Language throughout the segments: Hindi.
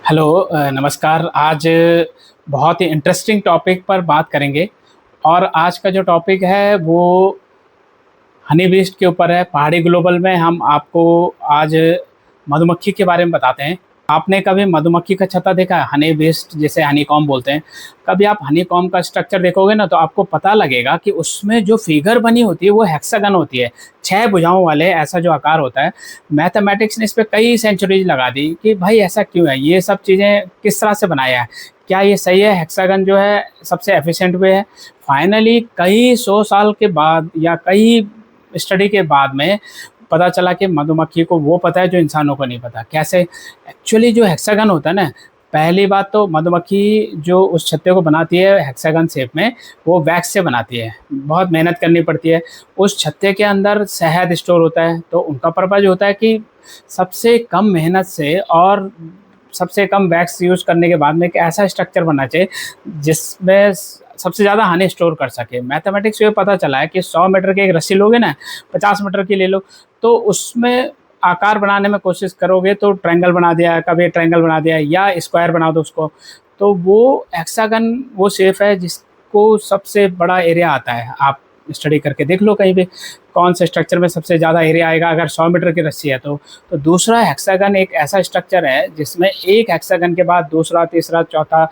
हेलो नमस्कार। आज बहुत ही इंटरेस्टिंग टॉपिक पर बात करेंगे और आज का जो टॉपिक है वो हनी बीस्ट के ऊपर है। पहाड़ी ग्लोबल में हम आपको आज मधुमक्खी के बारे में बताते हैं। आपने कभी मधुमक्खी का छत्ता देखा है? हनी बीस्ट जिसे हनी कॉम्ब बोलते हैं। कभी आप हनी कॉम्ब का स्ट्रक्चर देखोगे ना तो आपको पता लगेगा कि उसमें जो फिगर बनी होती है वो हेक्सागन होती है, 6 भुजाओं वाले ऐसा जो आकार होता है। मैथमेटिक्स ने इस पे कई सेंचुरीज लगा दी कि भाई ऐसा क्यों है, ये सब चीज़ें किस तरह से बनाया है, क्या ये सही है, हेक्सागन जो है सबसे एफिशिएंट वे है। फाइनली कई 100 साल के बाद या कई स्टडी के बाद में पता चला कि मधुमक्खी को वो पता है जो इंसानों को नहीं पता। कैसे? एक्चुअली जो हेक्सागन होता है ना, पहली बात तो मधुमक्खी जो उस छत्ते को बनाती है हेक्सागन शेप में, वो वैक्स से बनाती है। बहुत मेहनत करनी पड़ती है। उस छत्ते के अंदर शहद स्टोर होता है, तो उनका पर्पज होता है कि सबसे कम मेहनत से और सबसे कम वैक्स यूज़ करने के बाद में एक ऐसा स्ट्रक्चर बनना चाहिए जिसमें सबसे ज़्यादा हनी स्टोर कर सके। मैथमेटिक्स से पता चला है कि 100 मीटर की एक रस्सी लोगे ना, 50 मीटर की ले लो, तो उसमें आकार बनाने में कोशिश करोगे तो ट्रायंगल बना दिया, कभी ट्रायंगल बना दिया या स्क्वायर बना दो उसको, तो वो हेक्सागन वो शेप है जिसको सबसे बड़ा एरिया आता है। आप स्टडी करके देख लो कहीं भी कौन से स्ट्रक्चर में सबसे ज़्यादा एरिया आएगा अगर 100 मीटर की रस्सी है तो दूसरा हेक्सागन एक ऐसा स्ट्रक्चर है जिसमें एक हेक्सागन के बाद दूसरा, तीसरा, चौथा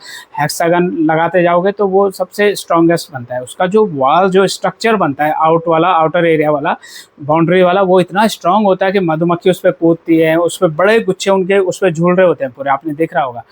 हेक्सागन लगाते जाओगे तो वो सबसे स्ट्रॉन्गेस्ट बनता है। उसका जो वॉल जो स्ट्रक्चर बनता है आउट वाला, आउटर एरिया वाला, बाउंड्री वाला, वो इतना स्ट्रांग होता है कि मधुमक्खी उस पर कूदती है, उस पर बड़े गुच्छे उनके उस पर झूल रहे होते हैं पूरे, आपने देख रहा होगा।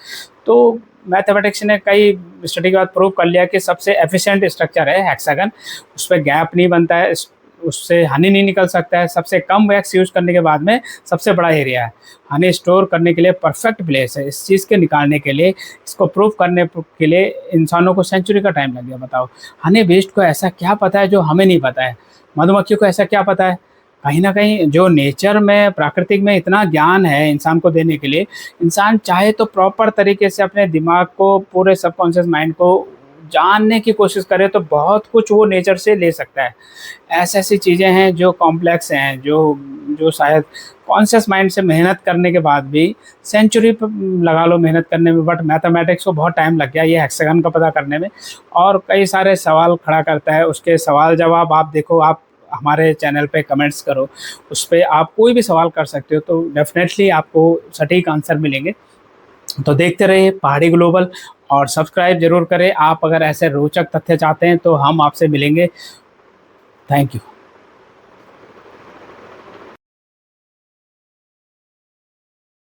तो मैथमेटिक्स ने कई स्टडी के बाद प्रूव कर लिया कि सबसे एफिशिएंट स्ट्रक्चर है हेक्सागन। उस पर गैप नहीं बनता है, उससे हनी नहीं निकल सकता है, सबसे कम वैक्स यूज़ करने के बाद में सबसे बड़ा एरिया है, हनी स्टोर करने के लिए परफेक्ट प्लेस है। इस चीज़ के निकालने के लिए, इसको प्रूव करने के लिए इंसानों को सेंचुरी का टाइम लग गया। बताओ, हनी बीस्ट को ऐसा क्या पता है जो हमें नहीं पता है? मधुमक्खी को ऐसा क्या पता है? कहीं न कहीं जो नेचर में, प्राकृतिक में इतना ज्ञान है इंसान को देने के लिए, इंसान चाहे तो प्रॉपर तरीके से अपने दिमाग को, पूरे सबकॉन्शियस माइंड को जानने की कोशिश करे तो बहुत कुछ वो नेचर से ले सकता है। ऐसी-ऐसी चीज़ें हैं जो कॉम्प्लेक्स हैं, जो जो शायद कॉन्शियस माइंड से मेहनत करने के बाद भी सेंचुरी प लगा लो मेहनत करने में, बट मैथमेटिक्स को बहुत टाइम लग गया ये हेक्सागन का पता करने में और कई सारे सवाल खड़ा करता है। उसके सवाल-जवाब आप देखो, आप हमारे चैनल पे कमेंट्स करो, उस पे आप कोई भी सवाल कर सकते हो तो डेफ़िनेटली आपको सटीक आंसर मिलेंगे। तो देखते रहिए पहाड़ी ग्लोबल और सब्सक्राइब ज़रूर करें। आप अगर ऐसे रोचक तथ्य चाहते हैं तो हम आपसे मिलेंगे। Thank you.